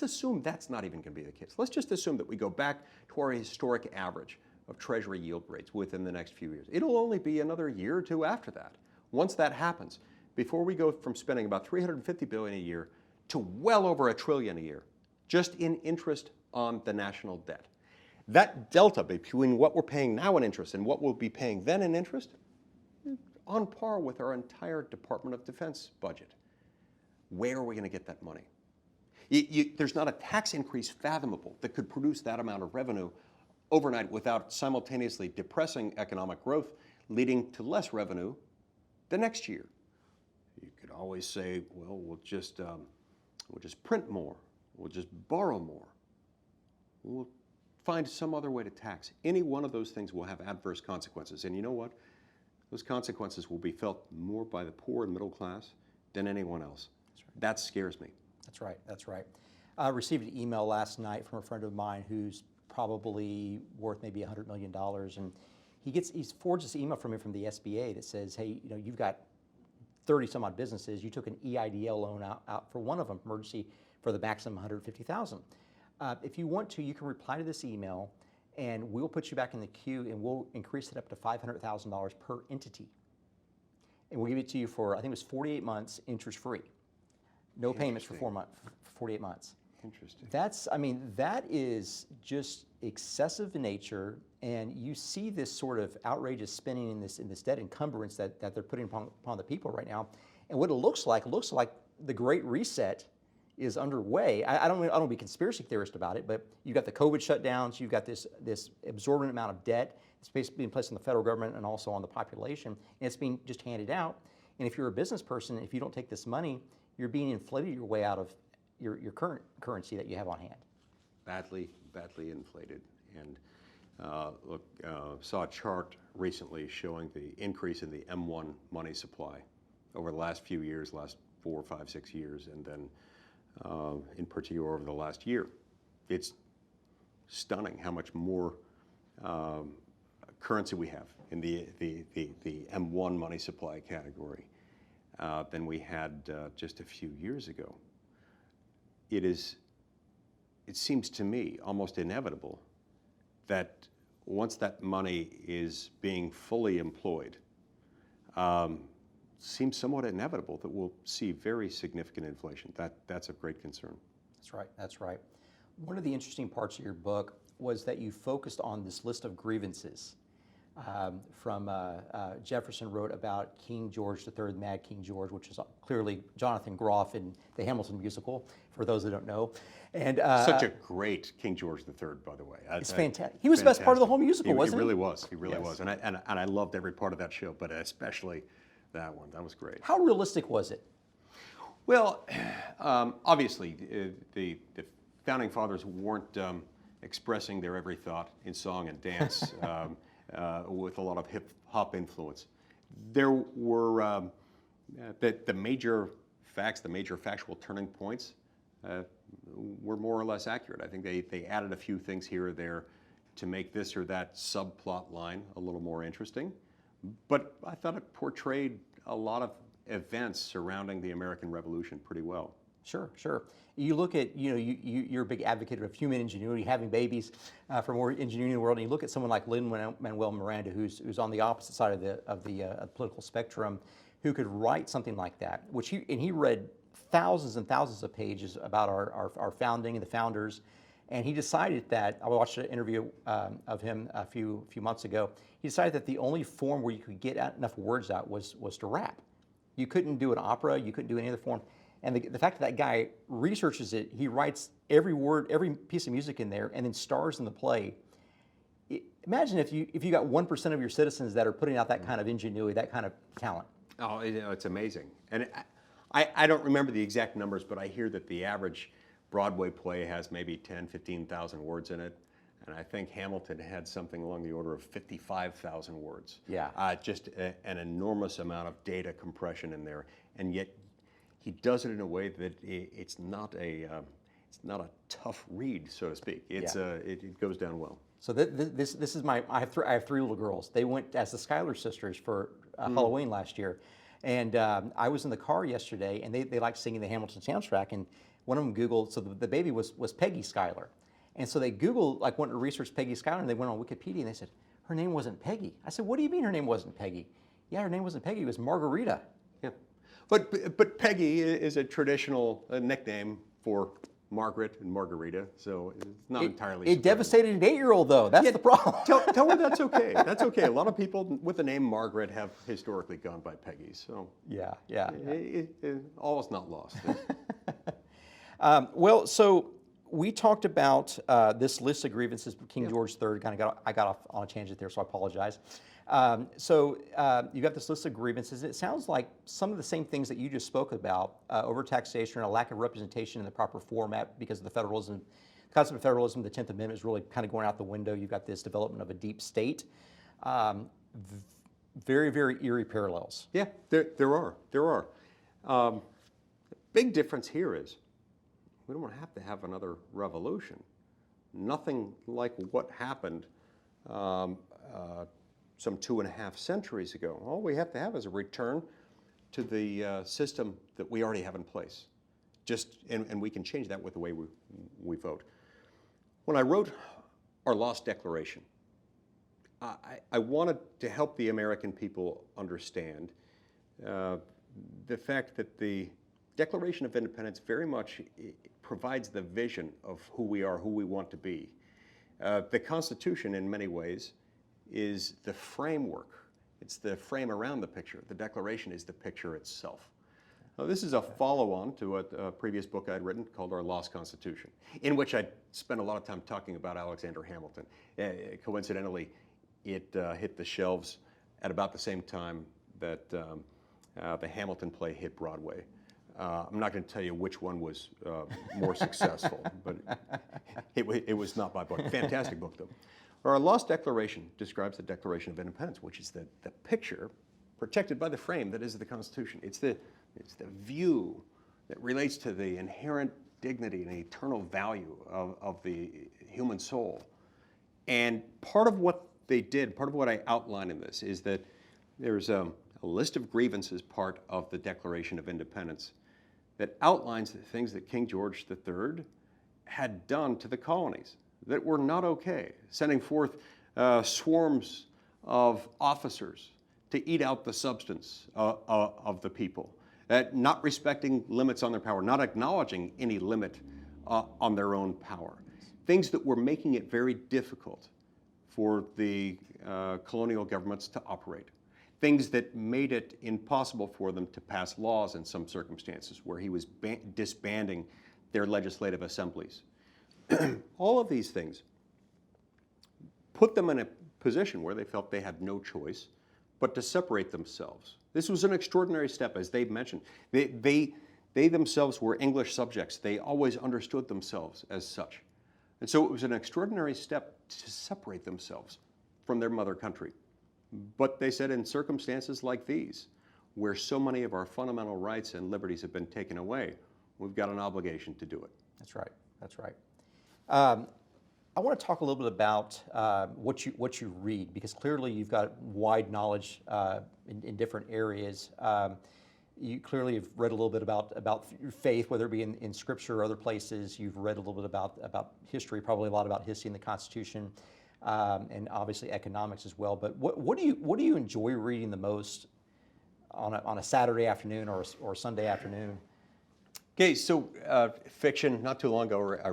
assume that's not even going to be the case. Let's just assume that we go back to our historic average of Treasury yield rates within the next few years. It'll only be another year or two after that. Once that happens, before we go from spending about $350 billion a year to well over $1 trillion a year, just in interest on the national debt. That delta between what we're paying now in interest and what we'll be paying then in interest, on par with our entire Department of Defense budget. Where are we going to get that money? There's not a tax increase fathomable that could produce that amount of revenue overnight without simultaneously depressing economic growth, leading to less revenue the next year. You could always say, well, we'll just print more, we'll just borrow more, we'll find some other way to tax. Any one of those things will have adverse consequences, and you know what? Those consequences will be felt more by the poor and middle class than anyone else. That's right. That scares me. That's right. That's right. I received an email last night from a friend of mine who's probably worth maybe $100 million, and he forwards this email from me from the SBA that says, hey, you've got 30 some odd businesses. You took an EIDL loan out for one of them, emergency, for the maximum $150,000. If you want to, you can reply to this email, and we'll put you back in the queue, and we'll increase it up to $500,000 per entity. And we'll give it to you for, I think it was 48 months, interest-free. No payments for 48 months. Interesting. That is just excessive in nature, and you see this sort of outrageous spending in this debt encumbrance that they're putting upon the people right now. And what it looks like the Great Reset is underway. I don't want to be a conspiracy theorist about it, but you've got the COVID shutdowns, you've got this absorbent amount of debt. It's basically being placed on the federal government and also on the population, and it's being just handed out. And if you're a business person, if you don't take this money, you're being inflated your way out of your current currency that you have on hand. Badly inflated. And look, saw a chart recently showing the increase in the M1 money supply over the last few years, last 4, 5, 6 years, and then in particular over the last year. It's stunning how much more currency we have in the M1 money supply category than we had just a few years ago. It seems to me almost inevitable that once that money is being fully employed, seems somewhat inevitable that we'll see very significant inflation. That's of great concern. That's right. One of the interesting parts of your book was that you focused on this list of grievances. Jefferson wrote about King George III, Mad King George, which is clearly Jonathan Groff in the Hamilton musical, for those that don't know. And such a great King George III, by the way. It's fantastic. He was the best part of the whole musical, wasn't he? He really was. He really was. And I loved every part of that show, but especially that one. That was great. How realistic was it? Well, obviously, the founding fathers weren't expressing their every thought in song and dance with a lot of hip-hop influence. There were the major facts, the major factual turning points were more or less accurate. I think they added a few things here or there to make this or that subplot line a little more interesting. But I thought it portrayed a lot of events surrounding the American Revolution pretty well. Sure. You look at, you're a big advocate of human ingenuity, having babies for more ingenuity in the world, and you look at someone like Lin-Manuel Miranda, who's on the opposite side of the political spectrum, who could write something like that, he read thousands and thousands of pages about our founding and the founders, and he decided that, I watched an interview of him a few months ago, he decided that the only form where you could get enough words out was to rap. You couldn't do an opera, you couldn't do any other form. And the fact that guy researches it, he writes every word, every piece of music in there, and then stars in the play. Imagine if you got 1% of your citizens that are putting out that kind of ingenuity, that kind of talent. Oh, it's amazing. And I don't remember the exact numbers, but I hear that the average Broadway play has maybe 10, 15,000 words in it. And I think Hamilton had something along the order of 55,000 words. Yeah. Just an enormous amount of data compression in there. And yet he does it in a way that it's not a tough read, so to speak. It goes down well. So this is I have 3 little girls. They went as the Schuyler sisters for Halloween last year, and I was in the car yesterday, and they like singing the Hamilton soundtrack, and one of them Googled. So the baby was Peggy Schuyler, and so they Googled, wanted to research Peggy Schuyler, and they went on Wikipedia and they said her name wasn't Peggy. I said, what do you mean her name wasn't Peggy? Yeah, her name wasn't Peggy. It was Margarita. Yeah. But Peggy is a traditional nickname for Margaret and Margarita, so it's not entirely. It devastated an 8-year-old, though. That's the problem. Tell her that's okay. That's okay. A lot of people with the name Margaret have historically gone by Peggy, so yeah. All is not lost. Well, so we talked about this list of grievances with King George III. I got off on a tangent there, so I apologize. So you got this list of grievances. It sounds like some of the same things that you just spoke about, overtaxation and a lack of representation in the proper format because of the federalism, the concept of federalism. The 10th Amendment is really kind of going out the window. You've got this development of a deep state. Very, very eerie parallels. Yeah, there are. Big difference here is we don't have to have another revolution. Nothing like what happened some 2.5 centuries ago. All we have to have is a return to the system that we already have in place. And we can change that with the way we vote. When I wrote our Lost Declaration, I wanted to help the American people understand the fact that the Declaration of Independence very much provides the vision of who we are, who we want to be. The Constitution, in many ways, is the framework. It's the frame around the picture. The Declaration is the picture itself. Now, this is a follow-on to a previous book I'd written called Our Lost Constitution, in which I spent a lot of time talking about Alexander Hamilton. Coincidentally, it hit the shelves at about the same time that the Hamilton play hit Broadway. I'm not going to tell you which one was more successful, but it was not my book. Fantastic book, though. Our Lost Declaration describes the Declaration of Independence, which is the picture protected by the frame that is the Constitution. It's the view that relates to the inherent dignity and eternal value of the human soul. And part of what they did, part of what I outline in this, is that there's a list of grievances part of the Declaration of Independence that outlines the things that King George III had done to the colonies that were not okay, sending forth swarms of officers to eat out the substance of the people, not respecting limits on their power, not acknowledging any limit on their own power. Things that were making it very difficult for the colonial governments to operate. Things that made it impossible for them to pass laws in some circumstances, where he was disbanding their legislative assemblies. All of these things put them in a position where they felt they had no choice but to separate themselves. This was an extraordinary step, as they've mentioned. They themselves were English subjects. They always understood themselves as such. And so it was an extraordinary step to separate themselves from their mother country. But they said, in circumstances like these, where so many of our fundamental rights and liberties have been taken away, we've got an obligation to do it. That's right. That's right. I want to talk a little bit about what you read, because clearly you've got wide knowledge in different areas. You clearly have read a little bit about your faith, whether it be in Scripture or other places. You've read a little bit about history, probably a lot about history and the Constitution, and obviously economics as well. But what do you enjoy reading the most on a Saturday afternoon or a Sunday afternoon? Okay, so fiction. Not too long ago, I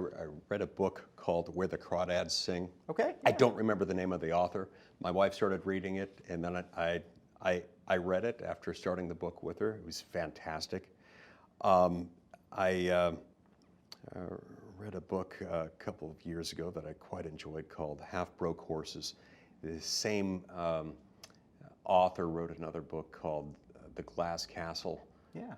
read a book called Where the Crawdads Sing. Okay. Yeah. I don't remember the name of the author. My wife started reading it, and then I read it after starting the book with her. It was fantastic. I read a book a couple of years ago that I quite enjoyed called Half-Broke Horses. The same author wrote another book called The Glass Castle. Yeah.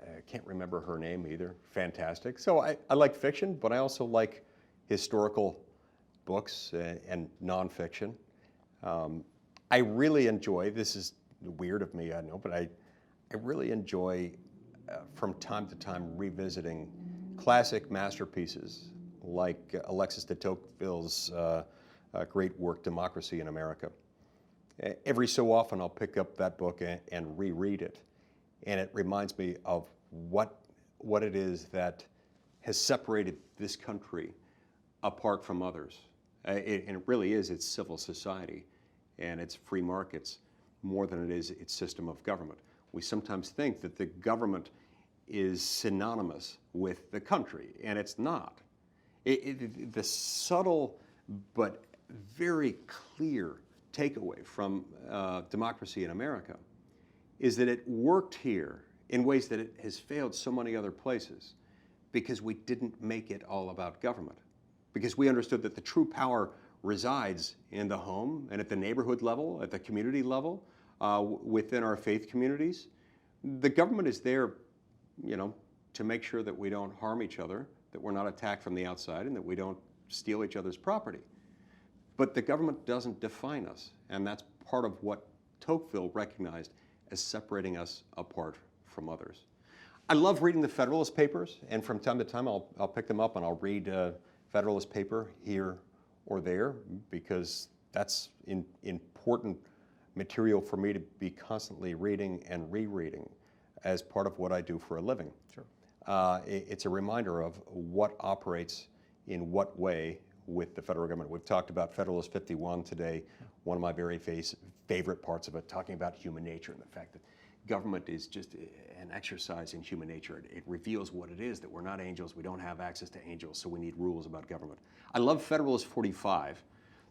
I can't remember her name either. Fantastic. So I like fiction, but I also like historical books and nonfiction. I really enjoy, this is weird of me, I know, but I really enjoy from time to time revisiting classic masterpieces like Alexis de Tocqueville's great work, Democracy in America. Every so often I'll pick up that book and reread it. And it reminds me of what it is that has separated this country apart from others. And it really is its civil society and its free markets more than it is its system of government. We sometimes think that the government is synonymous with the country, and it's not. The subtle but very clear takeaway from Democracy in America is that it worked here in ways that it has failed so many other places because we didn't make it all about government. Because we understood that the true power resides in the home and at the neighborhood level, at the community level, within our faith communities. The government is there, to make sure that we don't harm each other, that we're not attacked from the outside, and that we don't steal each other's property. But the government doesn't define us, and that's part of what Tocqueville recognized as separating us apart from others. I love reading the Federalist Papers, and from time to time I'll pick them up and I'll read a Federalist paper here or there, because that's important material for me to be constantly reading and rereading as part of what I do for a living. Sure. It's a reminder of what operates in what way with the federal government. We've talked about Federalist 51 today, one of my very favorite parts of it, talking about human nature and the fact that government is just an exercise in human nature. It reveals what it is, that we're not angels, we don't have access to angels, so we need rules about government. I love Federalist 45.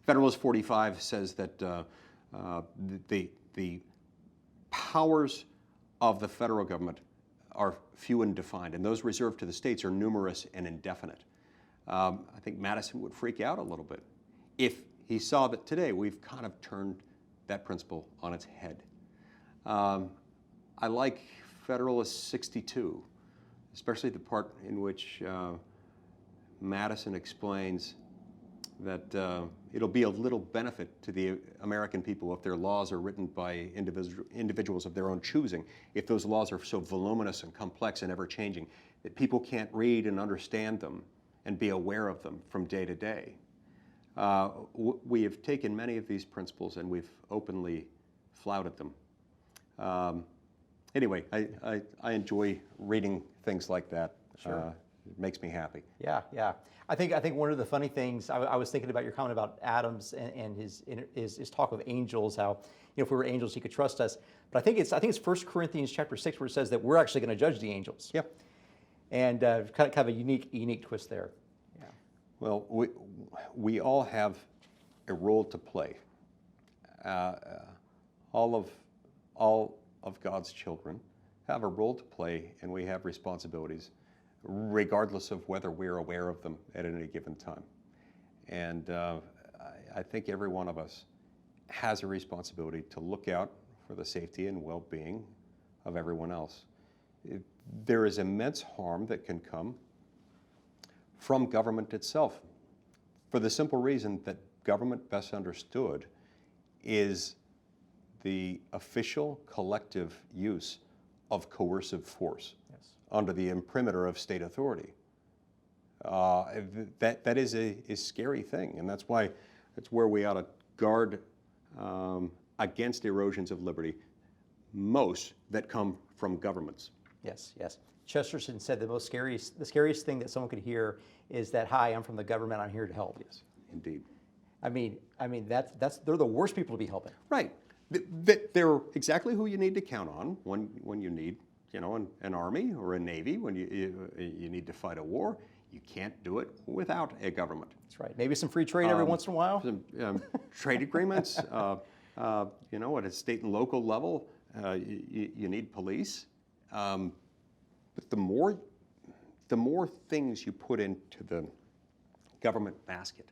Federalist 45 says that the powers of the federal government are few and defined, and those reserved to the states are numerous and indefinite. I think Madison would freak out a little bit if he saw that today we've kind of turned that principle on its head. I like Federalist 62, especially the part in which Madison explains that it'll be a little benefit to the American people if their laws are written by individuals of their own choosing, if those laws are so voluminous and complex and ever-changing that people can't read and understand them and be aware of them from day to day. We have taken many of these principles and we've openly flouted them. Anyway, I enjoy reading things like that. Sure. It makes me happy. Yeah, yeah. I think one of the funny things, I was thinking about your comment about Adams and his talk of angels, how if we were angels, he could trust us. But I think it's 1 Corinthians chapter 6 where it says that we're actually going to judge the angels. Yep. And kind of a unique twist there. Yeah. Well, we all have a role to play. All of God's children have a role to play, and we have responsibilities, regardless of whether we're aware of them at any given time. And I think every one of us has a responsibility to look out for the safety and well-being of everyone else. There is immense harm that can come from government itself, for the simple reason that government, best understood, is the official collective use of coercive force. Yes. Under the imprimatur of state authority. That is a scary thing, and that's where we ought to guard against erosions of liberty, most that come from governments. Yes, yes. Chesterton said the scariest thing that someone could hear is that, "Hi, I'm from the government. I'm here to help." Yes, indeed. I mean they're the worst people to be helping. Right. They're exactly who you need to count on when you need, an army or a navy, when you need to fight a war. You can't do it without a government. That's right. Maybe some free trade every once in a while. Some trade agreements. At a state and local level, you need police. But the more things you put into the government basket,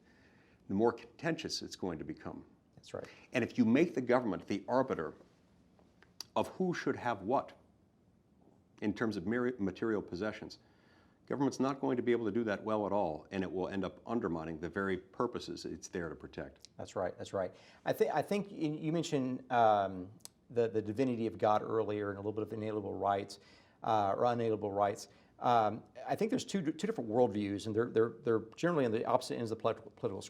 the more contentious it's going to become. That's right. And if you make the government the arbiter of who should have what in terms of material possessions, government's not going to be able to do that well at all, and it will end up undermining the very purposes it's there to protect. That's right. That's right. I think you mentioned the divinity of God earlier and a little bit of inalienable rights or unalienable rights. I think there's two different worldviews, and they're generally on the opposite ends of the political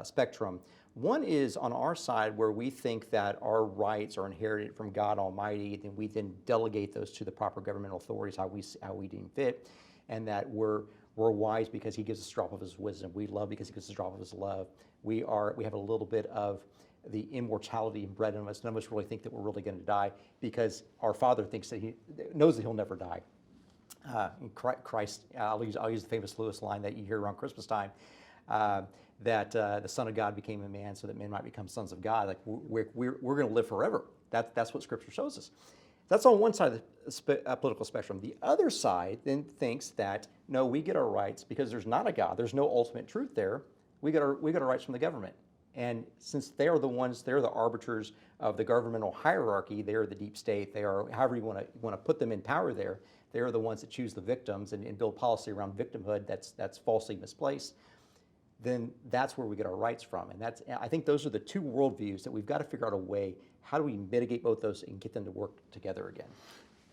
spectrum. One is on our side where we think that our rights are inherited from God Almighty, and we then delegate those to the proper governmental authorities how we deem fit, and that we're wise because He gives us a drop of His wisdom. We love because He gives us a drop of His love. We have a little bit of the immortality inbred in us. None of us really think that we're really going to die because our Father thinks that He knows that He'll never die. Christ, I'll use the famous Lewis line that you hear around Christmas time. That the Son of God became a man so that men might become sons of God. Like we're going to live forever. That's what Scripture shows us. That's on one side of the political spectrum. The other side then thinks that no, we get our rights because there's not a God. There's no ultimate truth there. We get our rights from the government. And since they're the arbiters of the governmental hierarchy, they're the deep state. They are however you want to put them in power there. They are the ones that choose the victims and build policy around victimhood that's falsely misplaced. Then that's where we get our rights from. And I think those are the two worldviews that we've got to figure out a way. How do we mitigate both those and get them to work together again?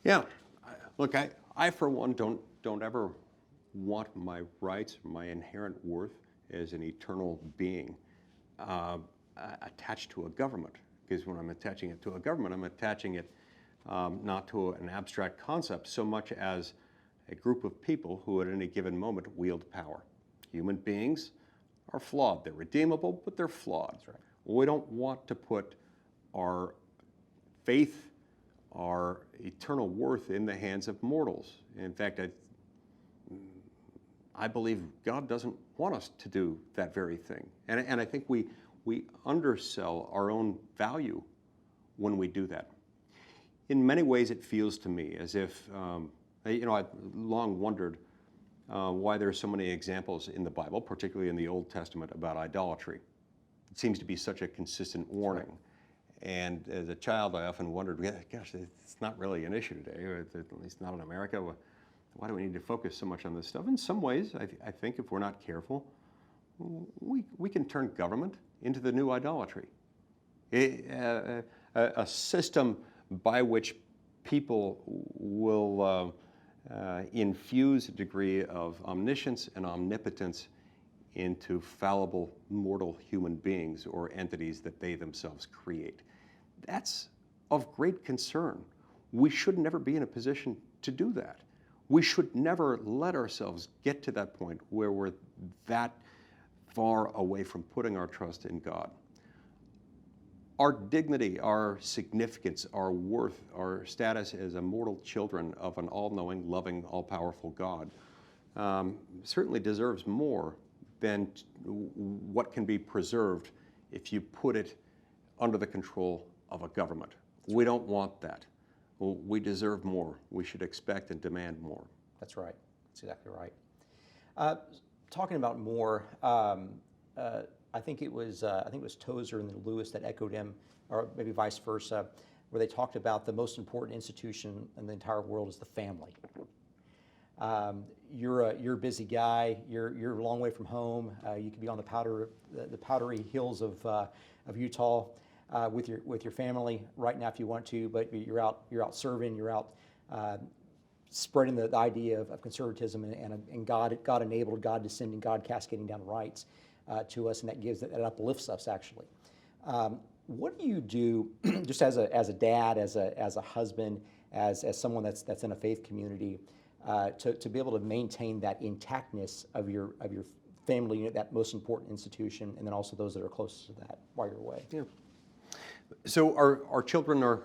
Yeah, look, I for one don't ever want my rights, my inherent worth as an eternal being attached to a government. Because when I'm attaching it to a government, I'm attaching it not to an abstract concept so much as a group of people who at any given moment wield power. Human beings are flawed. They're redeemable, but they're flawed. That's right. We don't want to put our faith, our eternal worth in the hands of mortals. In fact, I believe God doesn't want us to do that very thing. And I think we undersell our own value when we do that. in many ways it feels to me as if, I've long wondered why there are so many examples in the Bible, particularly in the Old Testament, about idolatry. It seems to be such a consistent warning. And as a child, I often wondered, gosh, it's not really an issue today, or at least not in America. Why do we need to focus so much on this stuff? In some ways, I think if we're not careful, we can turn government into the new idolatry. A system by which people will infuse a degree of omniscience and omnipotence into fallible, mortal human beings or entities that they themselves create. That's of great concern. We should never be in a position to do that. We should never let ourselves get to that point where we're that far away from putting our trust in God. Our dignity, our significance, our worth, our status as immortal children of an all-knowing, loving, all-powerful God certainly deserves more than what can be preserved if you put it under the control of a government. We don't want that. We deserve more. We should expect and demand more. That's right. That's exactly right. Talking about more, I think it was Tozer and then Lewis that echoed him, or maybe vice versa, where they talked about the most important institution in the entire world is the family. You're a busy guy. You're a long way from home. You could be on the powdery hills of Utah with your family right now if you want to, but you're out serving. You're out spreading the idea of conservatism and God enabled, God descending, God cascading down rights to us, and that uplifts us actually. What do you do just as a dad, as a husband, as someone that's in a faith community? To be able to maintain that intactness of your family unit, that most important institution, and then also those that are closest to that while you're away. Yeah. So our children are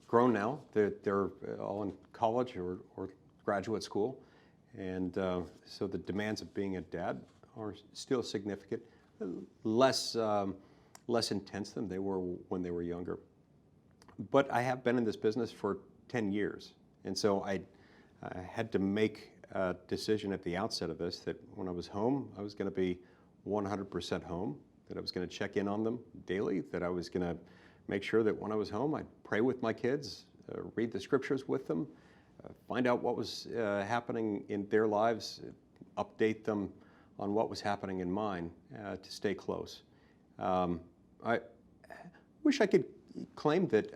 grown now. They're all in college or graduate school, and so the demands of being a dad are still significant, less intense than they were when they were younger. But I have been in this business for 10 years, and so I had to make a decision at the outset of this that when I was home, I was going to be 100% home, that I was going to check in on them daily, that I was going to make sure that when I was home, I'd pray with my kids, read the scriptures with them, find out what was happening in their lives, update them on what was happening in mine to stay close. I wish I could claim that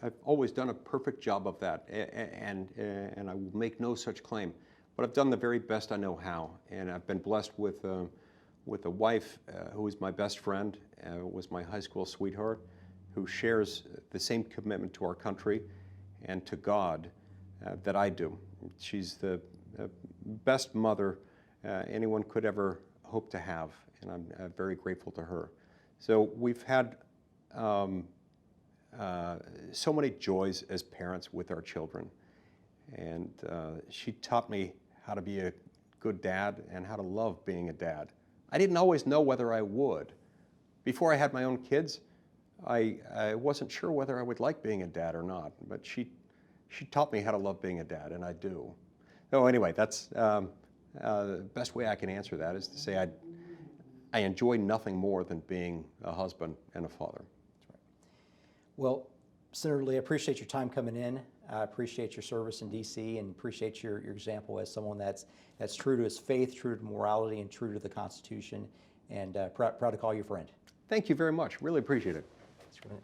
I've always done a perfect job of that, and I will make no such claim. But I've done the very best I know how, and I've been blessed with a wife who is my best friend, was my high school sweetheart, who shares the same commitment to our country and to God that I do. She's the best mother anyone could ever hope to have, and I'm very grateful to her. So we've had so many joys as parents with our children, and she taught me how to be a good dad and how to love being a dad. I didn't always know whether I would. Before I had my own kids, I wasn't sure whether I would like being a dad or not, but she taught me how to love being a dad, and I do. So anyway, that's the best way I can answer that is to say I enjoy nothing more than being a husband and a father. That's right. Well, Senator Lee, I appreciate your time coming in. I appreciate your service in D.C. and appreciate your example as someone that's true to his faith, true to morality, and true to the Constitution, and proud to call you a friend. Thank you very much. Really appreciate it. That's right.